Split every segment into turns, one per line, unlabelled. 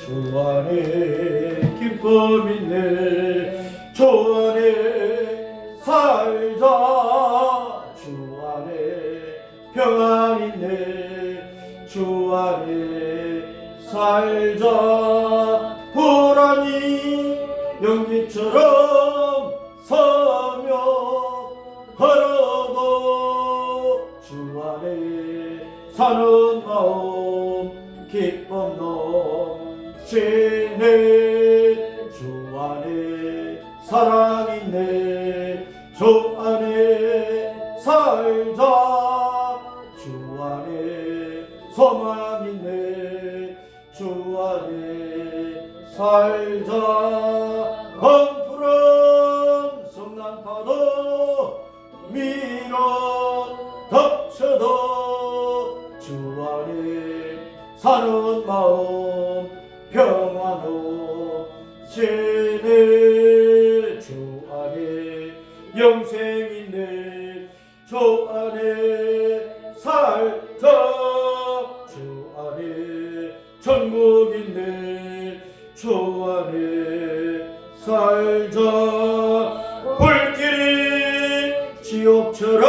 주 안에 기쁨 있네. 주 안에 살자. 주 안에 평안 있네. 주 안에 살자. 불안이 연기처럼 서며 걸어도 주 안에 사는 마음 기쁨 넘치네. 주 안에 사랑 있네. 주 안에 살자. 주 안에 소망 있네. 주 안에 살자. 검푸른 성난파도 밀어 덮쳐도 주 안에 사는 마음 평안도 지네. 주 안에 영생 있네. 주 안에 살자. 주 안에 천국 있네. 주 안에 살자. 불길이 지옥처럼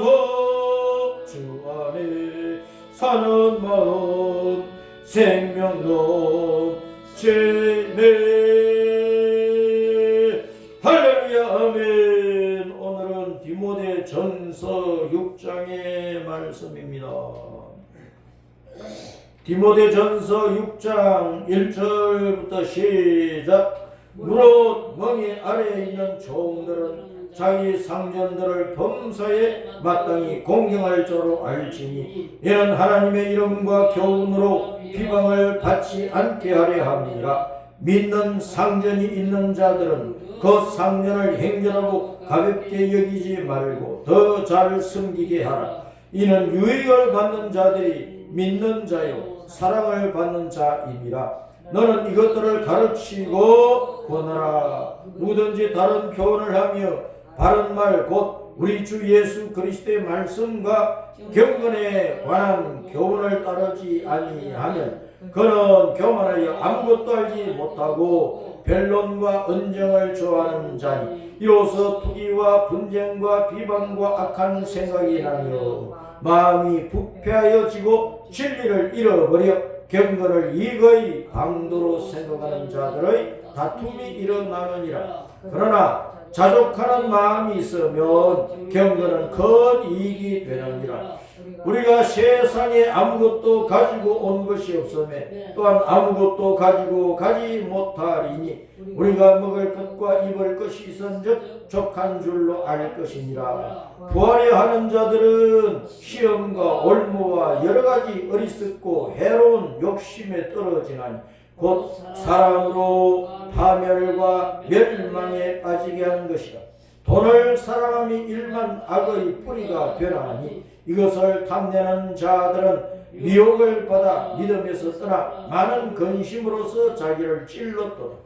솟아올라도 주 안에 사는 마음 생명 넘치네. 할렐루야 아멘. 오늘은 디모데전서 6장의 말씀입니다. 디모데전서 6장 1절부터 시작. 무릇 멍에 아래에 있는 종들은 자기 상전들을 범사에 마땅히 공경할 줄로 알지니 이는 하나님의 이름과 교훈으로 비방을 받지 않게 하려 함이라. 믿는 상전이 있는 자들은 그 상전을 행전하고 가볍게 여기지 말고 더 잘 섬기게 하라. 이는 유익을 받는 자들이 믿는 자요 사랑을 받는 자임이라. 너는 이것들을 가르치고 권하라. 누구든지 다른 교훈을 하며 바른 말 곧 우리 주 예수 그리스도의 말씀과 경건에 관한 교훈을 따르지 아니하면 그는 교만하여 아무것도 알지 못하고 변론과 언쟁을 좋아하는 자니 이로써 투기와 분쟁과 비방과 악한 생각이 나며 마음이 부패하여지고 진리를 잃어버려 경건을 이거의 방도로 생각하는 자들의 다툼이 일어나느니라. 그러나 자족하는 마음이 있으면 경건은 큰 이익이 되느니라. 우리가 세상에 아무것도 가지고 온 것이 없으며 또한 아무것도 가지고 가지 못하리니 우리가 먹을 것과 입을 것이 있은즉 족한 줄로 알 것이니라. 부하려 하는 자들은 시험과 올무와 여러가지 어리석고 해로운 욕심에 떨어지나니 곧 사랑으로 파멸과 멸망에 빠지게 하는 것이라. 돈을 사랑함이 일만 악의 뿌리가 되나니 이것을 탐내는 자들은 미혹을 받아 믿음에서 떠나 많은 근심으로서 자기를 찔렀도다.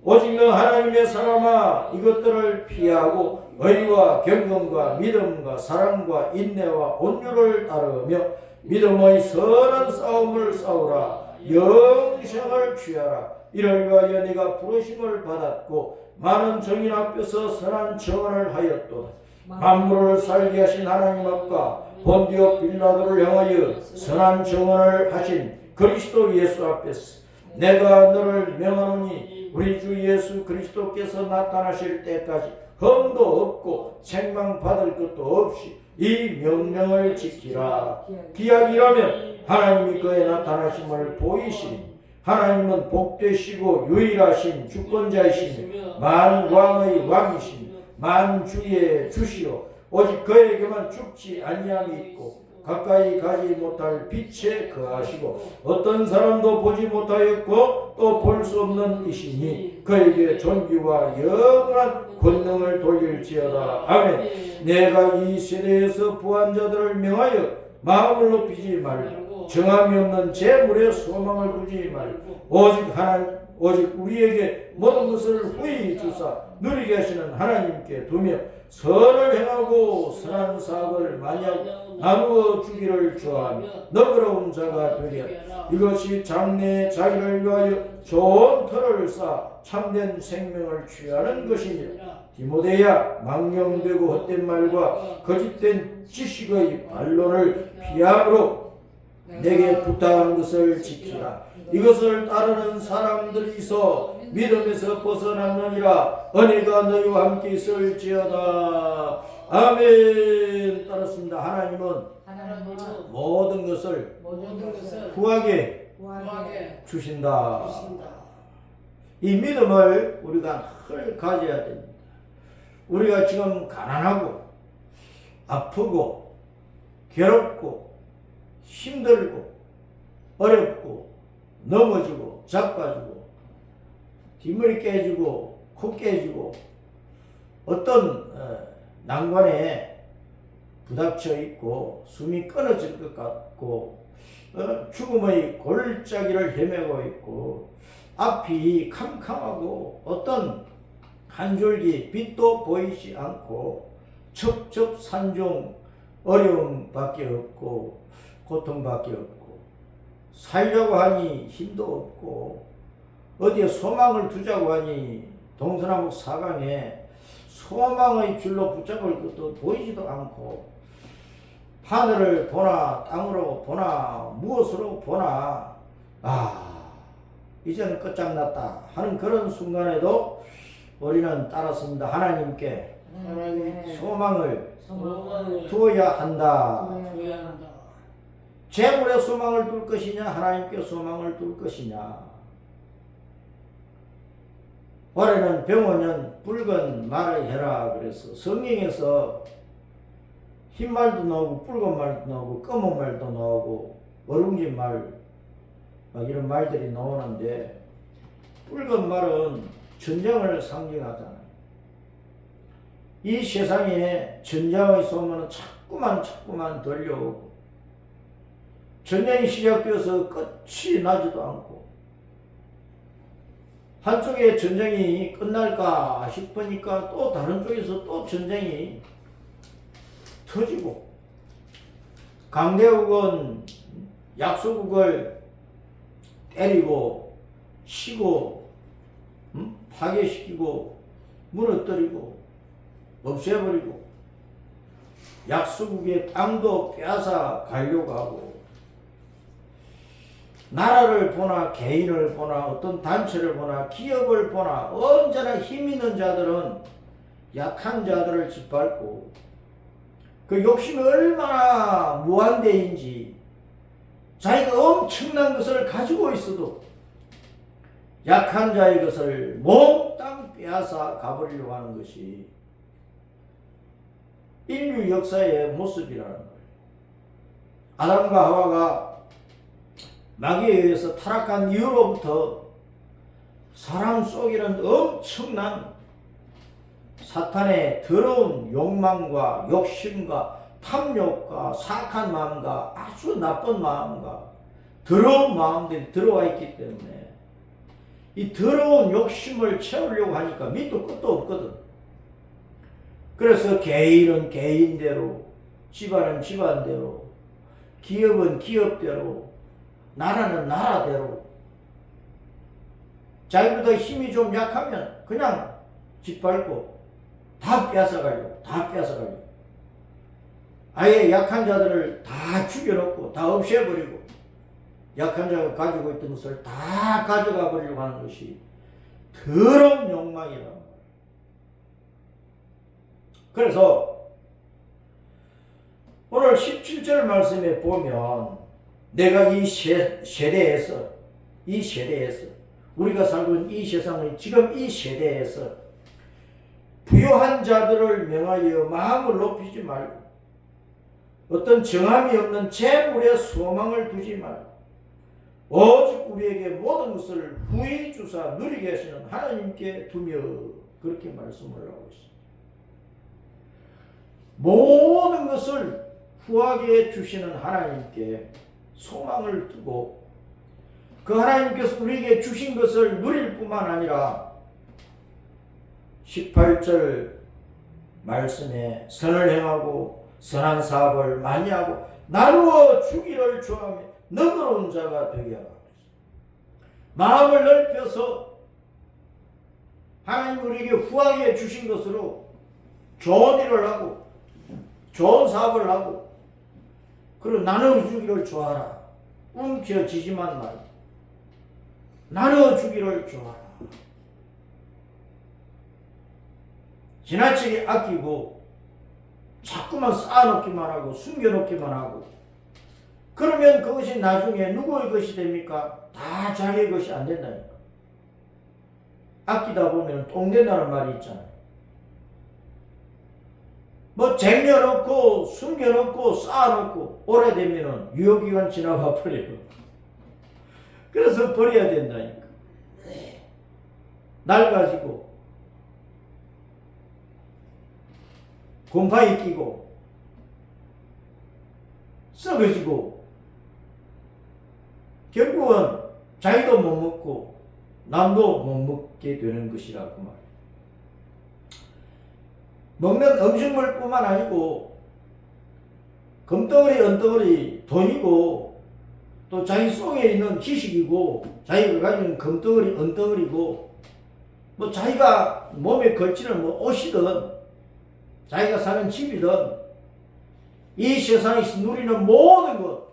오직 너 하나님의 사람아 이것들을 피하고 의와 경건과 믿음과 사랑과 인내와 온유를 따르며 믿음의 선한 싸움을 싸우라. 영생을 취하라. 이를 위하여 네가 부르심을 받았고 많은 정인 앞에서 선한 증언을 하였도다. 만물을 살게 하신 하나님 앞과 본디오 빌라도를 향하여 선한 증언을 하신 그리스도 예수 앞에서 내가 너를 명하노니 우리 주 예수 그리스도께서 나타나실 때까지 흠도 없고 책망받을 것도 없이 이 명령을 지키라. 기약이라면 하나님이 그의 나타나심을 보이시니 하나님은 복되시고 유일하신 주권자이시며 만왕의 왕이시며 만주의 주시오. 오직 그에게만 죽지 아니함이 있고 가까이 가지 못할 빛에 거하시고 어떤 사람도 보지 못하였고 또 볼 수 없는 이시니 그에게 존귀와 영원한 권능을 돌릴지어다. 아멘. 내가 이 세대에서 부한 자들을 명하여 마음을 높이지 말고 정함이 없는 재물에 소망을 두지 말고 오직 우리에게 모든 것을 후히 주사 누리게 하시는 하나님께 두며 선을 행하고 선한 사업을 마냥 나누어 주기를 좋아하며 너그러운 자가 되리라. 이것이 장래에 자기를 위하여 좋은 터를 쌓아 참된 생명을 취하는 것이니라. 디모데야, 망령되고 헛된 말과 거짓된 지식의 반론을 피함으로 내게 부탁한 것을 지키라. 이것을 따르는 사람들이 있어 믿음에서 벗어났느니라. 은혜가 너희와 함께 있을지어다. 아멘. 따랐습니다. 하나님은 모든 것을 후하게 주신다. 이 믿음을 우리가 늘 가져야 됩니다. 우리가 지금 가난하고 아프고 괴롭고 힘들고 어렵고 넘어지고 자빠지고 뒷머리 깨지고 코 깨지고 어떤 난관에 부닥쳐 있고 숨이 끊어질 것 같고 죽음의 골짜기를 헤매고 있고 앞이 캄캄하고 어떤 한 줄기 빛도 보이지 않고 첩첩산중 어려움밖에 없고 고통밖에 없고 살려고 하니 힘도 없고 어디에 소망을 두자고 하니 동서남북 사방에 소망의 줄로 붙잡을 것도 보이지도 않고 하늘을 보나 땅으로 보나 무엇으로 보나 이제는 끝장났다 하는 그런 순간에도 우리는 따랐습니다. 하나님께 소망을 두어야 한다. 재물에 소망을 둘 것이냐 하나님께 소망을 둘 것이냐. 올해는 병원은 붉은 말을 해라 그래서 성경에서 흰 말도 나오고 붉은 말도 나오고 검은 말도 나오고 어룽진 말 막 이런 말들이 나오는데 붉은 말은 전쟁을 상징하잖아요. 이 세상에 전쟁의 소문은 자꾸만 들려오고 전쟁이 시작되어서 끝이 나지도 않고 한쪽에 전쟁이 끝날까 싶으니까 또 다른 쪽에서 또 전쟁이 터지고 강대국은 약소국을 때리고 치고 파괴시키고 무너뜨리고 없애버리고 약소국의 땅도 빼앗아 가려고 하고 나라를 보나 개인을 보나 어떤 단체를 보나 기업을 보나 언제나 힘 있는 자들은 약한 자들을 짓밟고 그 욕심이 얼마나 무한대인지 자기가 엄청난 것을 가지고 있어도 약한 자의 것을 몽땅 빼앗아 가버리려고 하는 것이 인류 역사의 모습이라는 거예요. 아담과 하와가 마귀에 의해서 타락한 이후로부터 사람 속에는 엄청난 사탄의 더러운 욕망과 욕심과 탐욕과 사악한 마음과 아주 나쁜 마음과 더러운 마음들이 들어와 있기 때문에 이 더러운 욕심을 채우려고 하니까 밑도 끝도 없거든. 그래서 개인은 개인대로, 집안은 집안대로, 기업은 기업대로, 나라는 나라대로 자기보다 힘이 좀 약하면 그냥 짓밟고 다 뺏어가려고 아예 약한 자들을 다 죽여놓고 다 없애버리고 약한 자가 가지고 있던 것을 다 가져가 버리려고 하는 것이 더러운 욕망이란 말이에요. 그래서 오늘 17절 말씀에 보면 내가 이 세대에서 우리가 살고 있는 이 세상의 지금 이 세대에서 부요한 자들을 명하여 마음을 높이지 말고 어떤 정함이 없는 재물에 소망을 두지 말고 오직 우리에게 모든 것을 후히 주사 누리게 하시는 하나님께 두며 그렇게 말씀을 하고 있습니다. 모든 것을 후하게 주시는 하나님께 소망을 두고 그 하나님께서 우리에게 주신 것을 누릴 뿐만 아니라 18절 말씀에 선을 행하고 선한 사업을 많이 하고 나누어 주기를 좋아하며 너그러운 자가 되게 하라. 마음을 넓혀서 하나님 우리에게 후하게 주신 것으로 좋은 일을 하고 좋은 사업을 하고 그리고 나눠주기를 좋아하라. 움켜쥐지만 말고 나눠주기를 좋아하라. 지나치게 아끼고 자꾸만 쌓아놓기만 하고 숨겨놓기만 하고 그러면 그것이 나중에 누구의 것이 됩니까? 다 자기의 것이 안 된다니까. 아끼다 보면 똥 된다는 말이 있잖아요. 뭐 쟁여놓고 숨겨놓고 쌓아놓고 오래되면 유효기간 지나가 버려요. 그래서 버려야 된다니까. 낡아지고 곰팡이 끼고 썩어지고 결국은 자기도 못 먹고 남도 못 먹게 되는 것이라고 말이에요. 먹는 음식물뿐만 아니고 금덩어리 은덩어리 돈이고 또 자기 속에 있는 지식이고 자기가 가지고 있는 금덩어리 은덩어리고 뭐 자기가 몸에 걸치는 뭐 옷이든 자기가 사는 집이든 이 세상에서 누리는 모든 것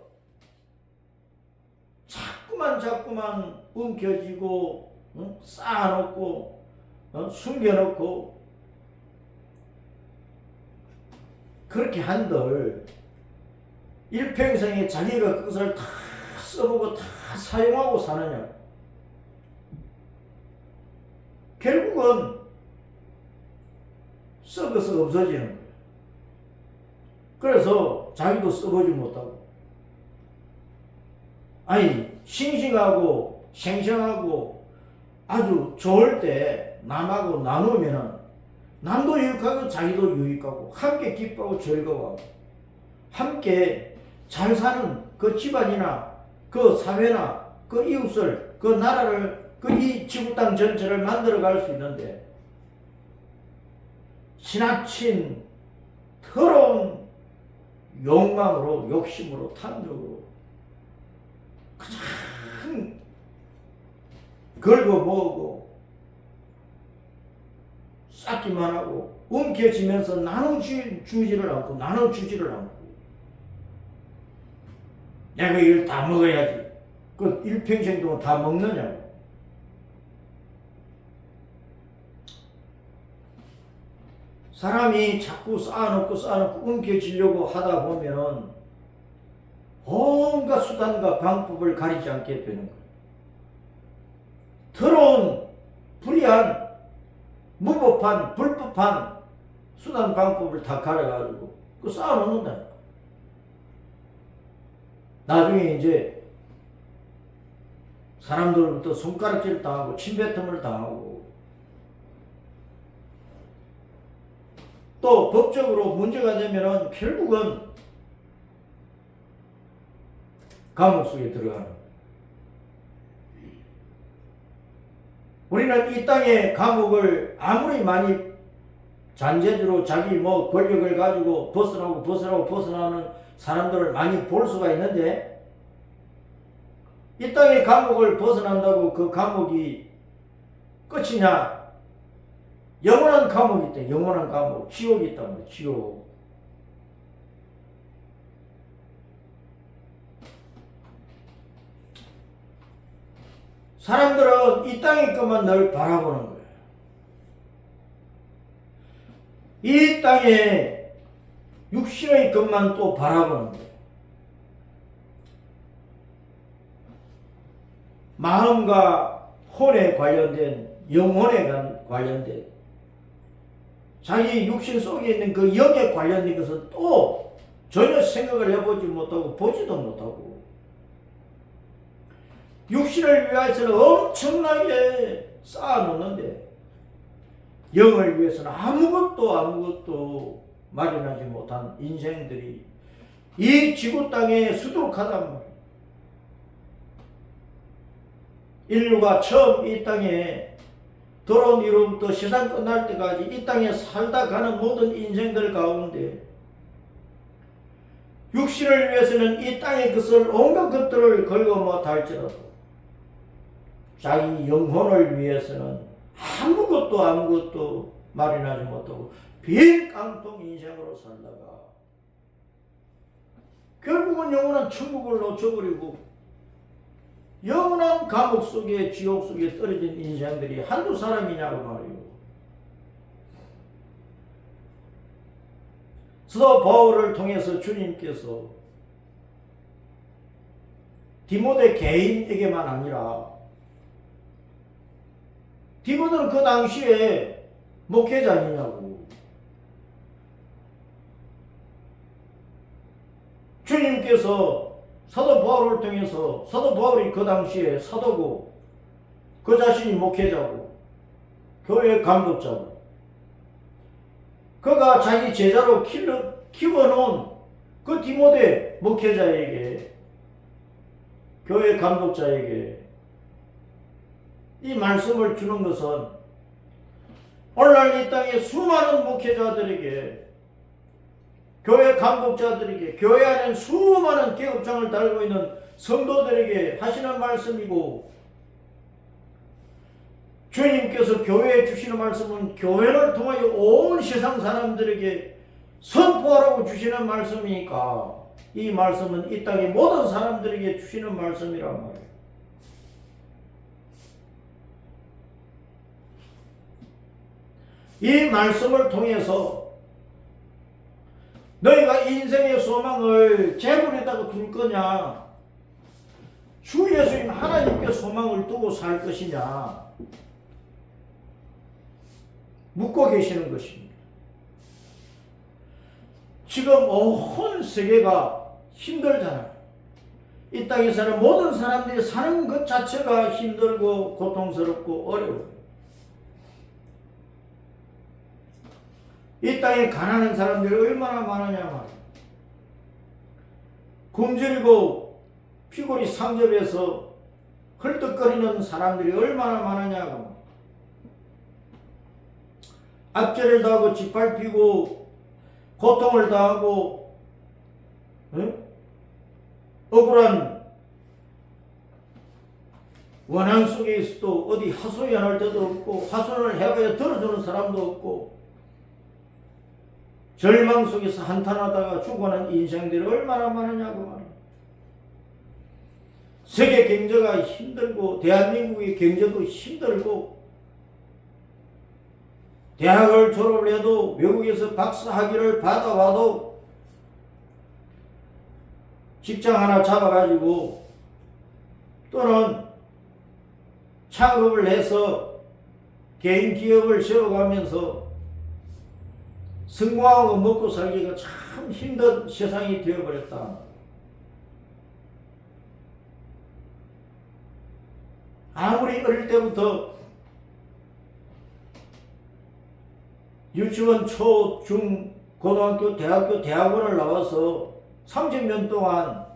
자꾸만 움켜쥐고 쌓아놓고 숨겨놓고 그렇게 한들 일평생에 자기가 그것을 다 써보고 다 사용하고 사느냐. 결국은 썩어서 없어지는 거예요. 그래서 자기도 써보지 못하고 아니 싱싱하고 생생하고 아주 좋을 때 남하고 나누면은 남도 유익하고 자기도 유익하고 함께 기뻐하고 즐거워하고 함께 잘 사는 그 집안이나 그 사회나 그 이웃을 그 나라를 그 이 지구 땅 전체를 만들어 갈 수 있는데 지나친 더러운 욕망으로 욕심으로 탐욕으로 그냥 걸고 모으고 쌓기만 하고 움켜쥐면서 나눠주지를 않고 나눠주지를 않고 내가 이걸 다 먹어야지 그 일평생 동안 다 먹느냐고. 사람이 자꾸 쌓아놓고 움켜쥐려고 하다 보면은 온갖 수단과 방법을 가리지 않게 되는 거예요. 더러운 불의한 무법한 불법한 수단 방법을 다 가려가지고 그 쌓아놓는다니까. 나중에 이제 사람들부터 손가락질 당하고 침뱉음을 당하고 또 법적으로 문제가 되면은 결국은 감옥 속에 들어가는 거예요. 우리는 이 땅의 감옥을 아무리 많이 잔재주로 자기 뭐 권력을 가지고 벗어나는 사람들을 많이 볼 수가 있는데 이 땅의 감옥을 벗어난다고 그 감옥이 끝이냐? 영원한 감옥이 있다. 영원한 감옥. 지옥이 있단 말이야. 지옥. 사람들은 이 땅의 것만 늘 바라보는 거예요. 이 땅의 육신의 것만 또 바라보는 거예요. 마음과 혼에 관련된 영혼에 관련된 자기 육신 속에 있는 그 영에 관련된 것은 또 전혀 생각을 해보지 못하고 보지도 못하고 육신을 위해서는 엄청나게 쌓아놓는데 영을 위해서는 아무것도 마련하지 못한 인생들이 이 지구 땅에 수두룩하단 말이에요. 인류가 처음 이 땅에 돌아온 이후부터 세상 끝날 때까지 이 땅에 살다 가는 모든 인생들 가운데 육신을 위해서는 이 땅의 것을 온갖 것들을 걸고 못할지라도 자기 영혼을 위해서는 아무것도 마련하지 못하고 빈 깡통 인생으로 살다가 결국은 영원한 천국을 놓쳐버리고 영원한 감옥 속에 지옥 속에 떨어진 인생들이 한두 사람이냐고 말이요. 사도 바울을 통해서 주님께서 디모데 개인에게만 아니라 디모데는 그 당시에 목회자 아니냐고. 주님께서 사도 바울을 통해서 사도 바울이 그 당시에 사도고 그 자신이 목회자고 교회 감독자고 그가 자기 제자로 키워놓은 그 디모데 목회자에게 교회 감독자에게 이 말씀을 주는 것은 오늘날 이 땅의 수많은 목회자들에게 교회 감독자들에게 교회 안에 수많은 계급장을 달고 있는 성도들에게 하시는 말씀이고 주님께서 교회에 주시는 말씀은 교회를 통하여 온 세상 사람들에게 선포하라고 주시는 말씀이니까 이 말씀은 이 땅의 모든 사람들에게 주시는 말씀이란 말이에요. 이 말씀을 통해서 너희가 인생의 소망을 재물에다가 둘 거냐 주 예수님 하나님께 소망을 두고 살 것이냐 묻고 계시는 것입니다. 지금 온 세계가 힘들잖아요. 이 땅에 사는 모든 사람들이 사는 것 자체가 힘들고 고통스럽고 어려워요. 이 땅에 가난한 사람들이 얼마나 많으냐 말이에요. 굶주리고 피골이 상접해서 헐떡거리는 사람들이 얼마나 많으냐고. 압제를 당하고 짓밟히고 고통을 당하고 억울한 원한 속에 있어도 어디 하소연할 데도 없고 하소연을 해봐야 들어주는 사람도 없고 절망 속에서 한탄하다가 죽어가는 인생들이 얼마나 많으냐고 말이에요. 세계 경제가 힘들고 대한민국의 경제도 힘들고 대학을 졸업을 해도 외국에서 박사학위를 받아와도 직장 하나 잡아가지고 또는 창업을 해서 개인 기업을 세워가면서 성공하고 먹고 살기가 참 힘든 세상이 되어버렸다. 아무리 어릴 때부터 유치원, 초, 중, 고등학교, 대학교, 대학원을 나와서 30년 동안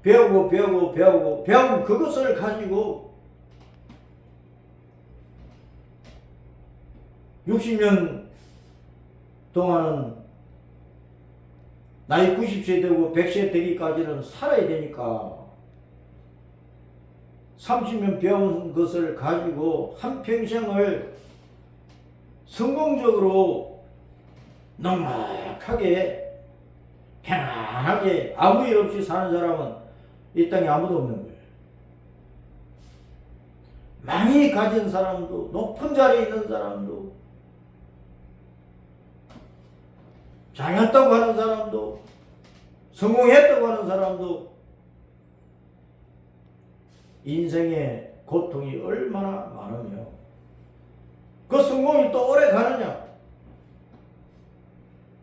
배운 그것을 가지고 60년 동안은 나이 90세 되고 100세 되기까지는 살아야 되니까 30년 배운 것을 가지고 한평생을 성공적으로 넉넉하게 편안하게 아무 일 없이 사는 사람은 이 땅에 아무도 없는 거예요. 많이 가진 사람도 높은 자리에 있는 사람도 잘났다고 하는 사람도 성공했다고 하는 사람도 인생의 고통이 얼마나 많으며 그 성공이 또 오래 가느냐.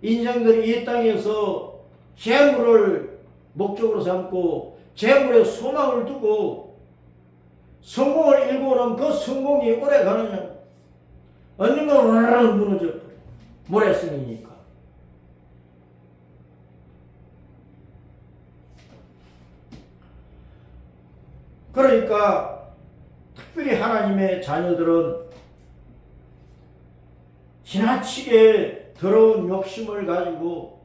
인생들이 이 땅에서 재물을 목적으로 삼고 재물에 소망을 두고 성공을 일궈오는 그 성공이 오래 가느냐. 언젠가 무너져 버려. 모래성이니까. 그러니까 특별히 하나님의 자녀들은 지나치게 더러운 욕심을 가지고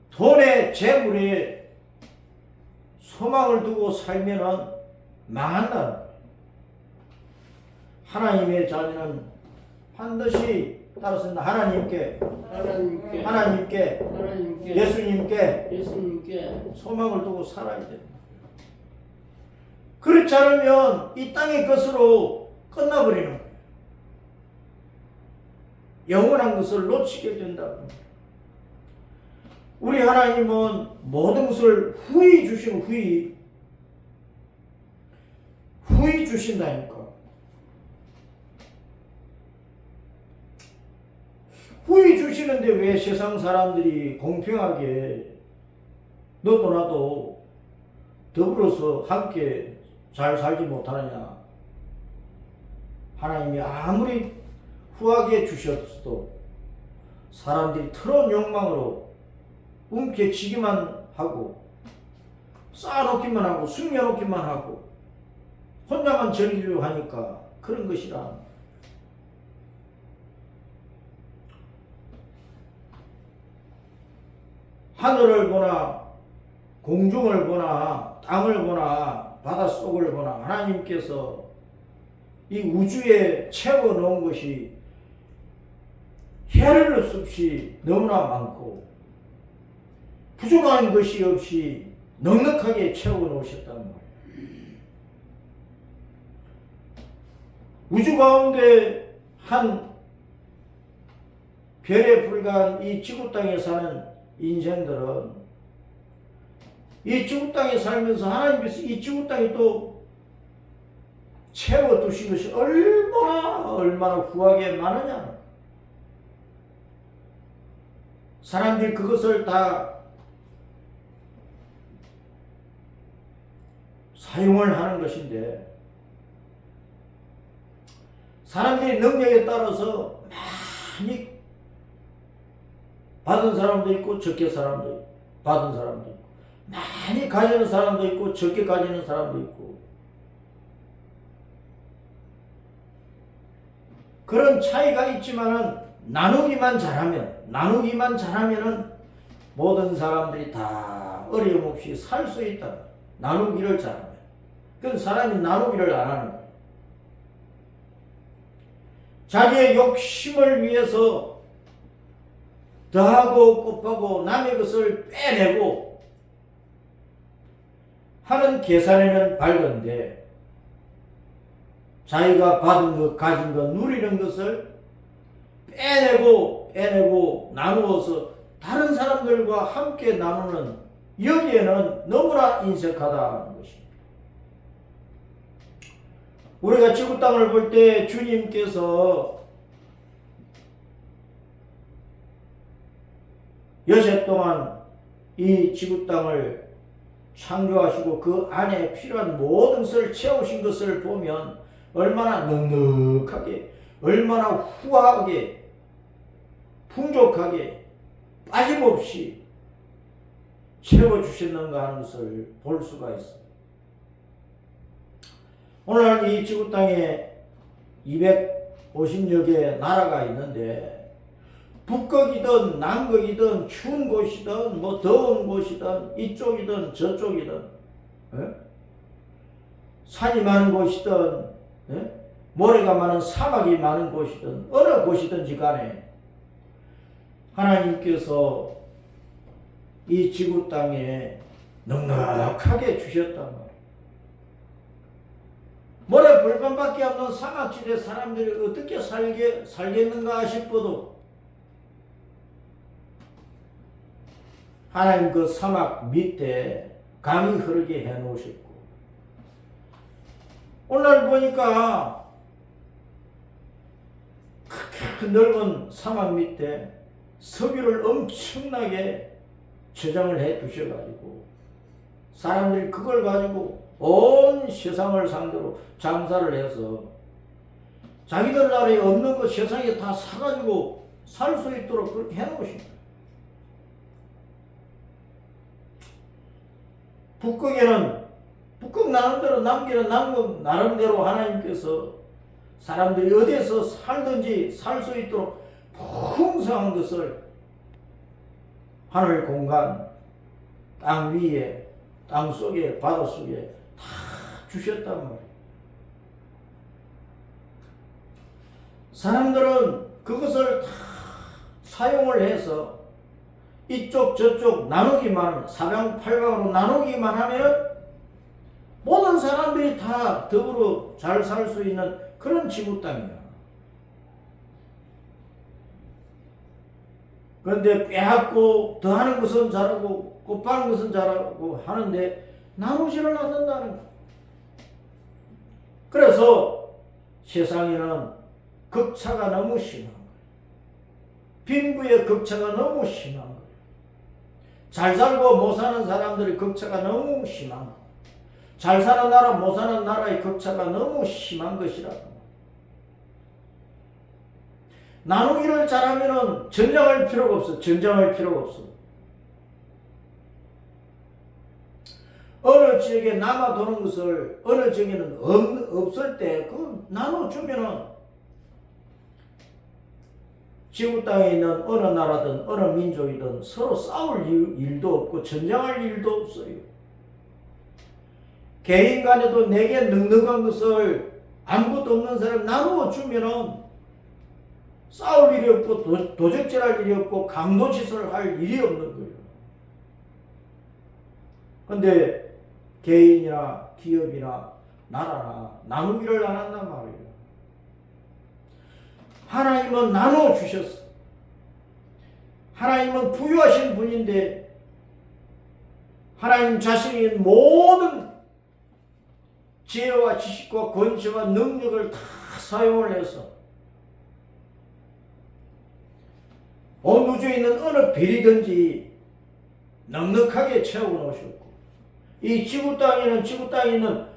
돈에 재물에 소망을 두고 살면은 망한다는 거예요. 하나님의 자녀는 반드시 따라서 하나님께 예수님께 소망을 두고 살아야 됩니다. 그렇지 않으면 이 땅의 것으로 끝나버리는 거예요. 영원한 것을 놓치게 된다고. 우리 하나님은 모든 것을 후히 주시는 후히 주신다니까. 후히 주시는데 왜 세상 사람들이 공평하게 너도 나도 더불어서 함께 잘 살지 못하느냐. 하나님이 아무리 후하게 주셨어도 사람들이 더러운 욕망으로 움켜쥐기만 하고 쌓아놓기만 하고 숨겨놓기만 하고 혼자만 즐기려고 하니까 그런 것이라. 하늘을 보나 공중을 보나 땅을 보나 바닷속을 보나 하나님께서 이 우주에 채워놓은 것이 헤아릴 수 없이 너무나 많고 부족한 것이 없이 넉넉하게 채워놓으셨단 말이에요. 우주 가운데 한 별에 불과한 이 지구 땅에 사는 인생들은 이 지구 땅에 살면서 하나님께서 이 지구 땅에 또 채워두신 것이 얼마나 후하게 많으냐. 사람들이 그것을 다 사용을 하는 것인데 사람들이 능력에 따라서 많이 받은 사람도 있고 적게 받은 사람도 있고 많이 가지는 사람도 있고 적게 가지는 사람도 있고 그런 차이가 있지만은 나누기만 잘하면은 모든 사람들이 다 어려움 없이 살 수 있다. 나누기를 잘하면. 그건 사람이 나누기를 안 하는 거예요. 자기의 욕심을 위해서 더하고 곱하고 남의 것을 빼내고 하는 계산에는 밝은데 자기가 받은 것, 가진 것, 누리는 것을 빼내고 나누어서 다른 사람들과 함께 나누는 여기에는 너무나 인색하다는 것입니다. 우리가 지구 땅을 볼 때 주님께서 여세 동안 이 지구 땅을 창조하시고 그 안에 필요한 모든 것을 채우신 것을 보면 얼마나 넉넉하게, 얼마나 후하게, 풍족하게, 빠짐없이 채워주셨는가 하는 것을 볼 수가 있습니다. 오늘 이 지구 땅에 250여 개의 나라가 있는데 북극이든 남극이든 추운 곳이든 뭐 더운 곳이든 이쪽이든 저쪽이든 산이 많은 곳이든 모래가 많은 사막이 많은 곳이든 어느 곳이든지 간에 하나님께서 이 지구 땅에 넉넉하게 주셨단 말이에요. 모래 불판밖에 없는 사막지대 사람들이 어떻게 살겠는가 싶어도 하나님 그 사막 밑에 강이 흐르게 해놓으셨고 오늘 보니까 큰 넓은 사막 밑에 석유를 엄청나게 저장을 해 두셔가지고 사람들이 그걸 가지고 온 세상을 상대로 장사를 해서 자기들 나라에 없는 거 세상에 다 사가지고 살 수 있도록 그렇게 해놓으신 거예요. 북극 나름대로 남기는 나름대로 하나님께서 사람들이 어디에서 살든지 살 수 있도록 풍성한 것을 하늘 공간, 땅 위에, 땅 속에, 바다 속에 다 주셨단 말이에요. 사람들은 그것을 다 사용을 해서 이쪽 저쪽 나누기만, 사방팔방으로 나누기만 하면 모든 사람들이 다 더불어 잘 살 수 있는 그런 지구 땅이야. 그런데 빼앗고 더하는 것은 잘하고 곱하는 것은 잘하고 하는데 나누지를 않는다는 거야. 그래서 세상에는 극차가 너무 심한 거예요. 빈부의 극차가 너무 심한 거예요. 잘 살고 못 사는 사람들의 극차가 너무 심한 거예요. 잘 사는 나라 못 사는 나라의 극차가 너무 심한 것이라고. 나누기를 잘하면은 전쟁할 필요가 없어. 전쟁할 필요가 없어. 어느 지역에 남아도는 것을 어느 지역에는 없을 때 그 나눠주면은 지구 땅에 있는 어느 나라든 어느 민족이든 서로 싸울 일도 없고 전쟁할 일도 없어요. 개인 간에도 내게 넉넉한 것을 아무것도 없는 사람 나누어 주면은 싸울 일이 없고 도적질할 일이 없고 강도짓을 할 일이 없는 거예요. 근데 개인이나 기업이나 나라나 나누기를 안 한단 말이에요. 하나님은 나눠 주셨어. 하나님은 부유하신 분인데 하나님 자신이 모든 지혜와 지식과 권세와 능력을 다 사용을 해서 온 우주에 있는 어느 별이든지 넉넉하게 채워 놓으셨고 이 지구 땅에 있는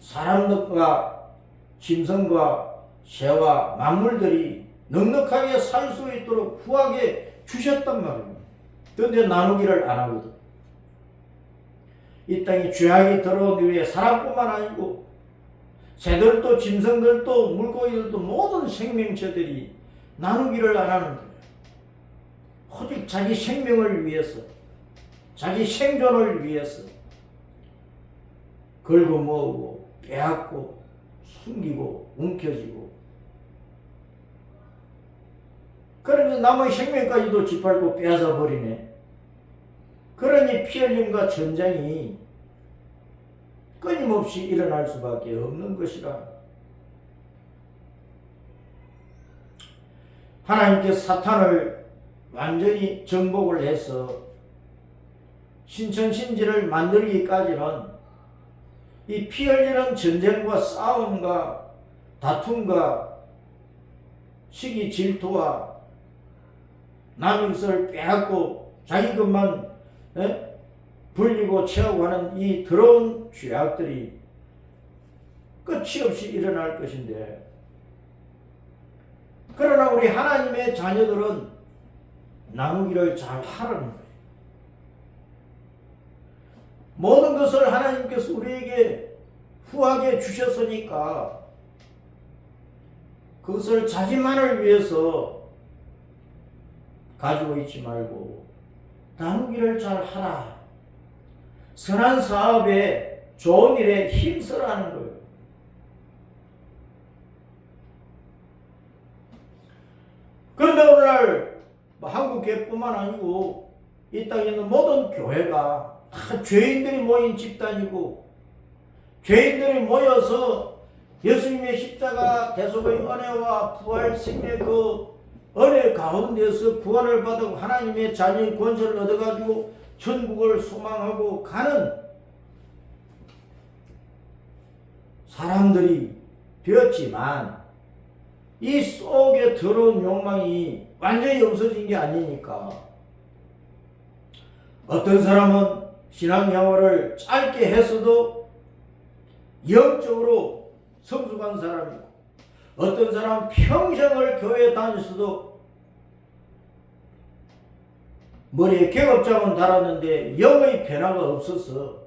사람들과 짐승과 새와 만물들이 넉넉하게 살 수 있도록 후하게 주셨단 말이에요. 그런데 나누기를 안 하거든. 이 땅에 죄악이 들어온 이후에 사람뿐만 아니고 새들도 짐승들도 물고기들도 모든 생명체들이 나누기를 안 하는 거예요. 오직 자기 생명을 위해서, 자기 생존을 위해서 걸고 모으고 빼앗고 숨기고 움켜쥐고 그러면서 남의 생명까지도 짓밟고 빼앗아 버리네. 그러니 피 흘림과 전쟁이 끊임없이 일어날 수밖에 없는 것이라. 하나님께서 사탄을 완전히 정복을 해서 신천신지를 만들기까지는 이 피 흘리는 전쟁과 싸움과 다툼과 시기 질투와 남의 것을 빼앗고 자기 것만 불리고 채우고 하는 이 더러운 죄악들이 끝이 없이 일어날 것인데, 그러나 우리 하나님의 자녀들은 나누기를 잘 하라는 거예요. 모든 것을 하나님께서 우리에게 후하게 주셨으니까 그것을 자기만을 위해서 가지고 있지 말고 나누기를 잘 하라. 선한 사업에 좋은 일에 힘쓰라는 거예요. 그런데 오늘날 한국교회뿐만 아니고 이 땅에 있는 모든 교회가 다 죄인들이 모인 집단이고 죄인들이 모여서 예수님의 십자가 대속의 은혜와 부활 생명의 그 은혜 가운데서 구원을 받고 하나님의 자녀의 권세를 얻어가지고 천국을 소망하고 가는 사람들이 되었지만 이 속에 들어온 욕망이 완전히 없어진 게 아니니까 어떤 사람은 신앙생활을 짧게 했어도 영적으로 성숙한 사람이고 어떤 사람은 평생을 교회에 다녔어도 머리에 계급장은 달았는데 영의 변화가 없어서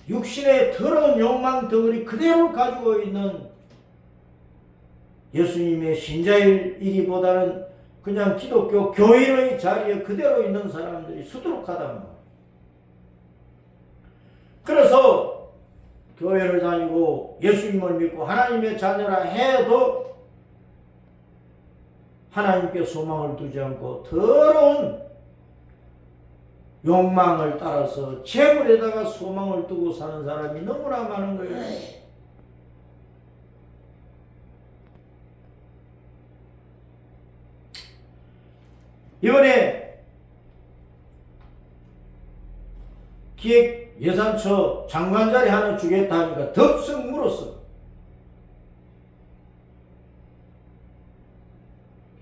육신의 더러운 욕망 덩어리 그대로 가지고 있는 예수님의 신자이기보다는 그냥 기독교 교인의 자리에 그대로 있는 사람들이 수두룩하단 말이에요. 그래서 교회를 다니고 예수님을 믿고 하나님의 자녀라 해도 하나님께 소망을 두지 않고 더러운 욕망을 따라서 재물에다가 소망을 두고 사는 사람이 너무나 많은 거예요. 이번에 기획예산처 장관 자리 하나 주겠다 하니까 덥석 물었어.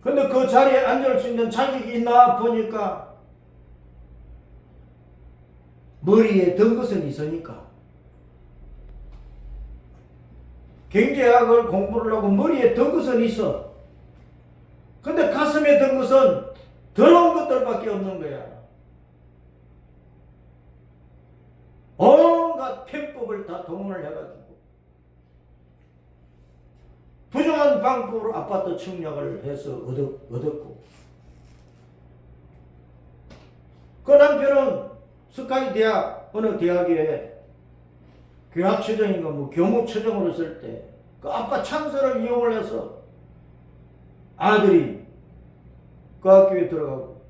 근데 그 자리에 앉을 수 있는 자격이 있나 보니까 머리에 든 것은 있으니까. 경제학을 공부를 하고 머리에 든 것은 있어. 근데 가슴에 든 것은 더러운 것들밖에 없는 거야. 온갖 편법을 다 동원을 해가지고 부정한 방법으로 아파트 청약을 해서 얻었고, 그 남편은 스카이 대학 어느 대학에 교학처장인가 뭐 교무처장으로 있을 때 그 아빠 찬스를 이용을 해서 아들이 그 학교에 들어가고,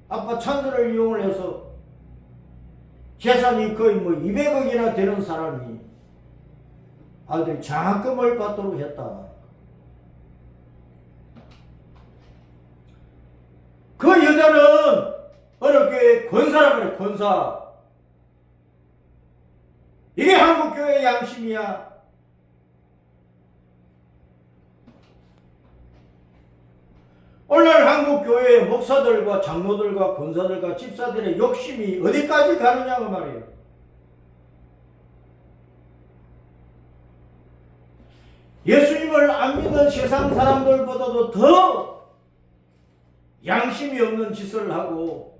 아빠 찬스를 이용을 해서 재산이 거의 뭐 200억이나 되는 사람이 아들이 장학금을 받도록 했다. 그 여자는 어느 교회 권사라고 그래. 권사. 이게 한국교회의 양심이야. 오늘 한국교회의 목사들과 장로들과 권사들과 집사들의 욕심이 어디까지 가느냐고 말이에요. 예수님을 안 믿는 세상 사람들보다도 더 양심이 없는 짓을 하고,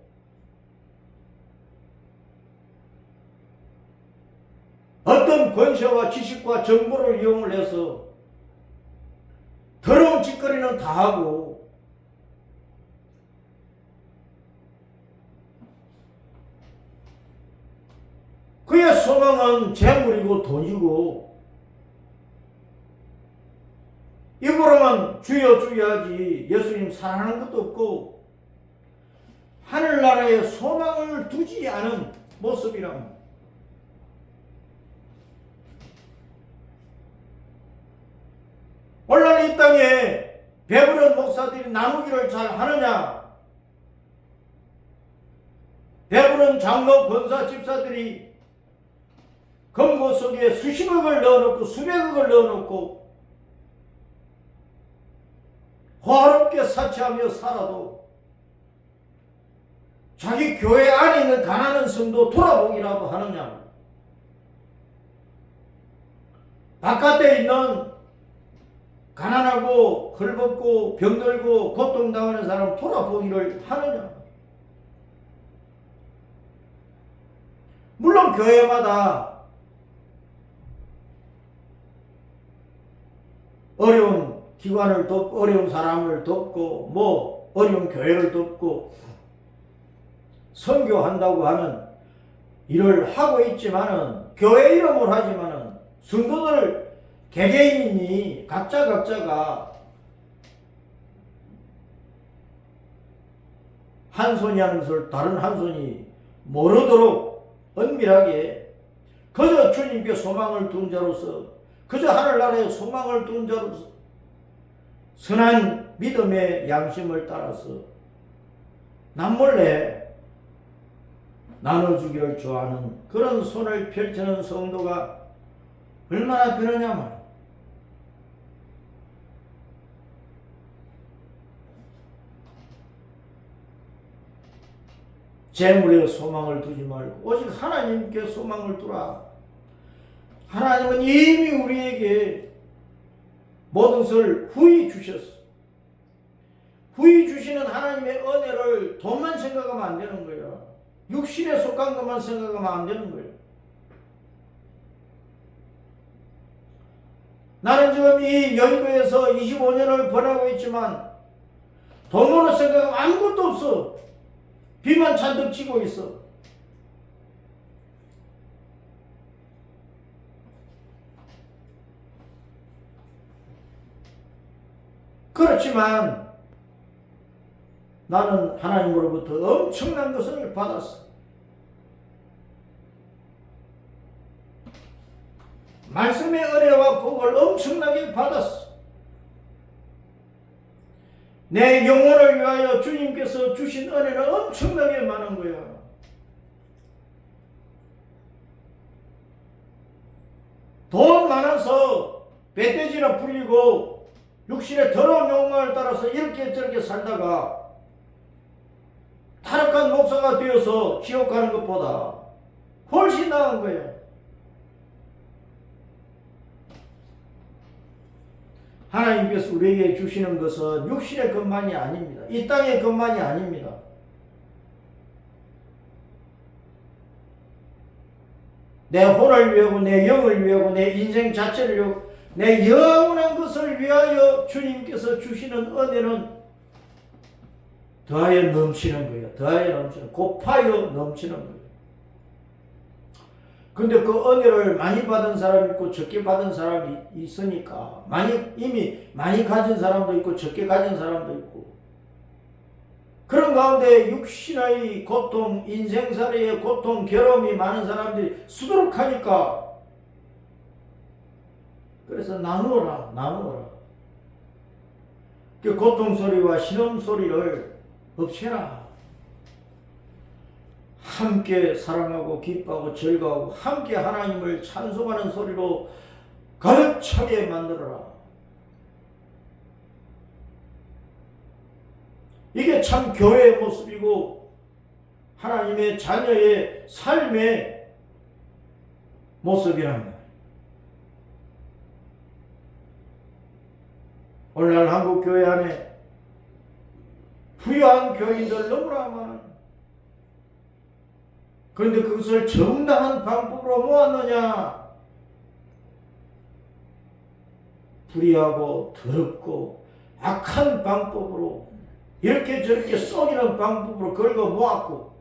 어떤 권세와 지식과 정보를 이용을 해서 더러운 짓거리는 다 하고, 그의 소망은 재물이고 돈이고, 입으로만 주여 주여 하지 예수님 사랑하는 것도 없고 하늘나라에 소망을 두지 않은 모습이랍니다. 오늘 이 땅에 배부른 목사들이 나누기를 잘 하느냐? 배부른 장로 권사 집사들이 금고 속에 수십억을 넣어놓고 수백억을 넣어놓고 호화롭게 사치하며 살아도 자기 교회 안에 있는 가난한 성도 돌아보기라도 하느냐? 바깥에 있는 가난하고 헐벗고 병들고 고통당하는 사람 돌아보기를 하느냐? 물론 교회마다 어려운 기관을 돕고 어려운 사람을 돕고 뭐 어려운 교회를 돕고 선교한다고 하는 일을 하고 있지만은, 교회 이름으로 하지만은 성도들 개개인이 각자가 한 손이 하는 것을 다른 한 손이 모르도록 은밀하게 그저 주님께 소망을 둔 자로서, 그저 하늘나라에 소망을 둔 자로서 선한 믿음의 양심을 따라서 남몰래 나눠주기를 좋아하는 그런 손을 펼치는 성도가 얼마나 되느냐 말이야. 재물에 소망을 두지 말고 오직 하나님께 소망을 두라. 하나님은 이미 우리에게 모든 것을 후히 주셨어. 후히 주시는 하나님의 은혜를 돈만 생각하면 안 되는 거야. 육신에 속한 것만 생각하면 안 되는 거예요. 나는 지금 이 여의도에서 25년을 보내고 있지만 돈 버는 생각은 아무것도 없어. 비만 잔뜩 치고 있어. 그렇지만 나는 하나님으로부터 엄청난 것을 받았어. 말씀의 은혜와 복을 엄청나게 받았어. 내 영혼을 위하여 주님께서 주신 은혜는 엄청나게 많은 거야. 돈 많아서 배돼지나 불리고 육신의 더러운 욕망을 따라서 이렇게 저렇게 살다가 타락한 목사가 되어서 지옥 가는 것보다 훨씬 나은 거야. 하나님께서 우리에게 주시는 것은 육신의 것만이 아닙니다. 이 땅의 것만이 아닙니다. 내 혼을 위하고 내 영을 위하고 내 인생 자체를 위하고 내 영원한 것을 위하여 주님께서 주시는 은혜는 더하여 넘치는 거예요. 더하여 넘치는, 곱하여 넘치는 거예요. 근데 그 은혜를 많이 받은 사람이 있고 적게 받은 사람이 있으니까 이미 많이 가진 사람도 있고 적게 가진 사람도 있고 그런 가운데 육신의 고통, 인생살이의 고통, 괴로움이 많은 사람들이 수두룩하니까 그래서 나누어라. 그 고통 소리와 신음 소리를 없애라. 함께 사랑하고 기뻐하고 즐거워하고 함께 하나님을 찬송하는 소리로 가득 차게 만들어라. 이게 참 교회의 모습이고 하나님의 자녀의 삶의 모습이란 말이에요. 오늘날 한국 교회 안에 부유한 교인들 너무나 많아요. 그런데 그것을 정당한 방법으로 모았느냐? 불의하고 더럽고 악한 방법으로 이렇게 저렇게 썩이는 방법으로 긁어 모았고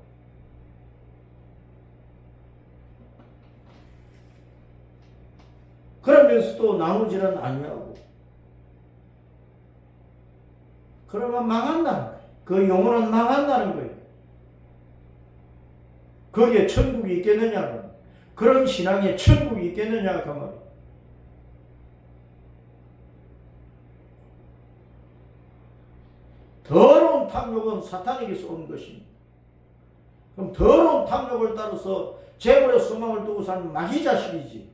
그러면서도 나누지는 아니하고 그러면 망한다는 거예요. 그 영혼은 망한다는 거예요. 거기에 천국이 있겠느냐? 그런 신앙에 천국이 있겠느냐? 그 말이에요. 더러운 탐욕은 사탄에게서 온 것입니다. 그럼 더러운 탐욕을 따라서 재물의 소망을 두고 사는 마귀 자식이지.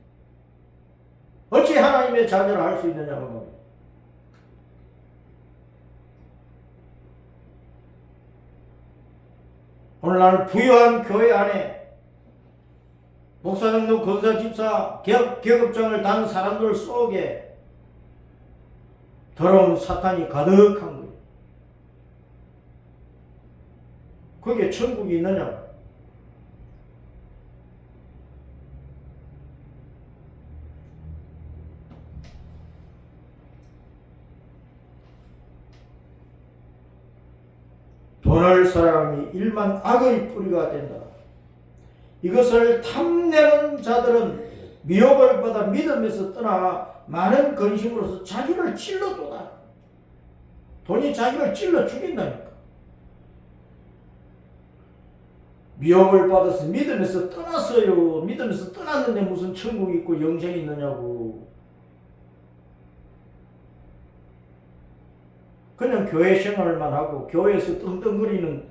어찌 하나님의 자녀를 할 수 있느냐? 그 말이에요. 오늘날 부유한 교회 안에 목사, 장로, 권사, 집사, 계급장을 단 사람들 속에 더러운 사탄이 가득한 거예요. 거기에 천국이 있느냐? 돈을 사랑함이 일만 악의 뿌리가 된다. 이것을 탐내는 자들은 미혹을 받아 믿음에서 떠나 많은 근심으로서 자기를 찔러도다. 돈이 자기를 찔러 죽인다니까. 미혹을 받아서 믿음에서 떠났어요. 믿음에서 떠났는데 무슨 천국이 있고 영생이 있느냐고. 그냥 교회 생활만 하고 교회에서 떵떵거리는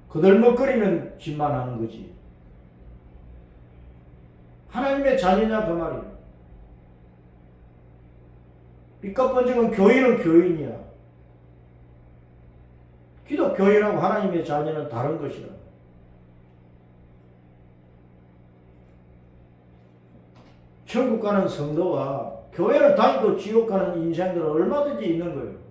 거들먹거리는 짓만 하는 거지. 하나님의 자녀냐 그 말이에요. 삐까 번쩍은 교인은 교인이야. 기독교인하고 하나님의 자녀는 다른 것이라. 천국 가는 성도와 교회를 다니고 지옥 가는 인생들은 얼마든지 있는 거예요.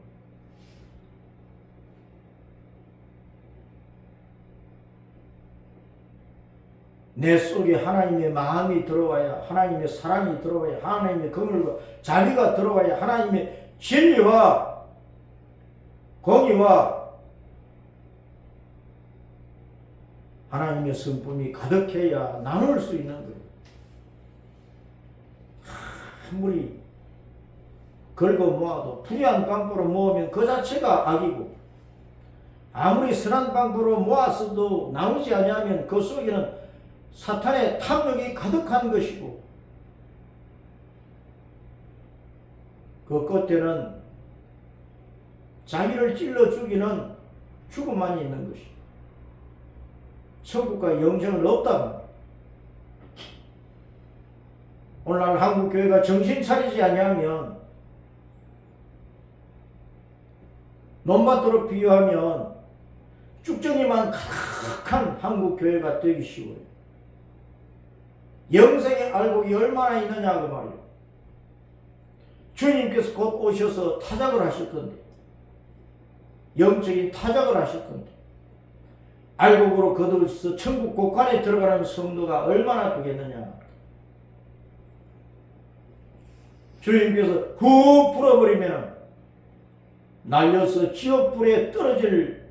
내 속에 하나님의 마음이 들어와야, 하나님의 사랑이 들어와야, 하나님의 긍휼과 자비가 들어와야, 하나님의 진리와 공의와 하나님의 성품이 가득해야 나눌 수 있는 거예요. 아무리 긁어 모아도 불의한 빵꾸로 모으면 그 자체가 악이고, 아무리 선한 빵꾸로 모았어도 나오지 아니하면 그 속에는 사탄의 탐욕이 가득한 것이고, 그 끝에는 자기를 찔러 죽이는 죽음만이 있는 것이, 천국과 영생은 없다고. 오늘날 한국교회가 정신 차리지 아니하면, 논밭으로 비유하면 쭉정이만 가득한 한국교회가 되기 쉬워요. 영생의 알곡이 얼마나 있느냐 그 말이에요. 주님께서 곧 오셔서 타작을 하실 건데, 영적인 타작을 하실 건데, 알곡으로 거두어서 천국 곳간에 들어가는 성도가 얼마나 되겠느냐. 주님께서 후 불어버리면 날려서 지옥불에 떨어질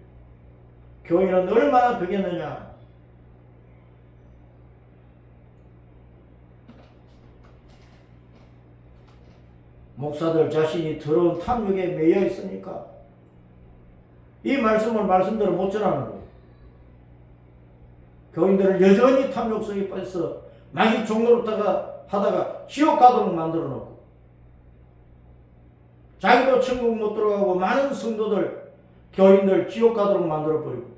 교회는 얼마나 되겠느냐. 목사들 자신이 더러운 탐욕에 매여 있으니까 이 말씀을 말씀대로 못 전하는 거예요. 교인들을 여전히 탐욕 속에 빠져서 마귀 종노릇 하다가 지옥 가도록 만들어 놓고, 자기도 천국 못 들어가고 많은 성도들, 교인들 지옥 가도록 만들어 버리고,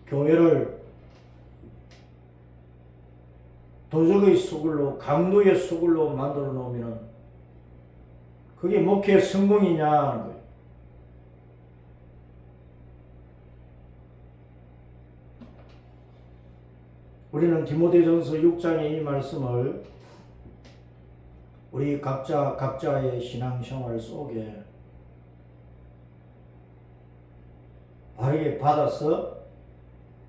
교회를 도적의 수굴로, 강도의 수굴로 만들어 놓으면 그게 목회 성공이냐 하는 거예요. 우리는 디모데전서 6장의 이 말씀을 우리 각자의 신앙생활 속에 바르게 받아서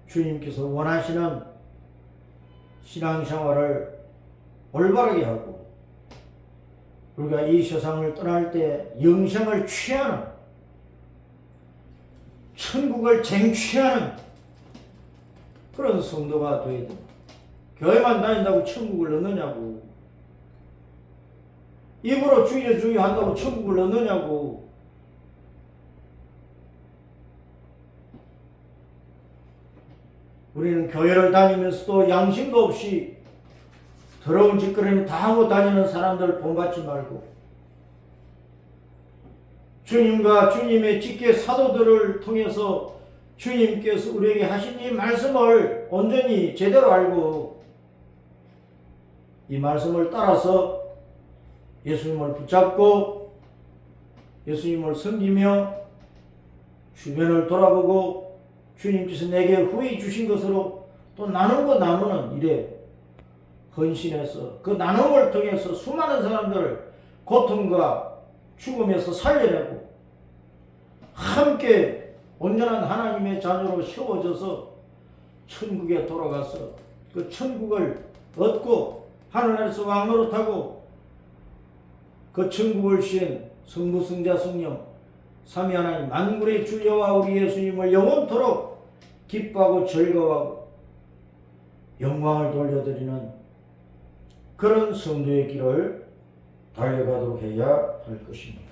주님께서 원하시는 신앙생활을 올바르게 하고, 우리가 이 세상을 떠날 때 영생을 취하는, 천국을 쟁취하는 그런 성도가 되어야 됩니다. 교회만 다닌다고 천국을 얻느냐고, 입으로 주여 한다고 천국을 얻느냐고. 우리는 교회를 다니면서도 양심도 없이 더러운 짓거리를 다 하고 다니는 사람들 본받지 말고, 주님과 주님의 직계 사도들을 통해서 주님께서 우리에게 하신 이 말씀을 온전히 제대로 알고 이 말씀을 따라서 예수님을 붙잡고 예수님을 섬기며 주변을 돌아보고 주님께서 내게 후히 주신 것으로 또 나누고 나누는 일에 헌신해서 그 나눔을 통해서 수많은 사람들을 고통과 죽음에서 살려내고 함께 온전한 하나님의 자녀로 세워져서 천국에 돌아가서 그 천국을 얻고 하늘나라에서 왕노릇하고 그 천국을 신 성부 성자 성령 삼위 하나님 만군의 주 여호와 우리 예수님을 영원토록 기뻐하고 즐거워하고 영광을 돌려드리는 그런 성도의 길을 달려가도록 해야 할 것입니다.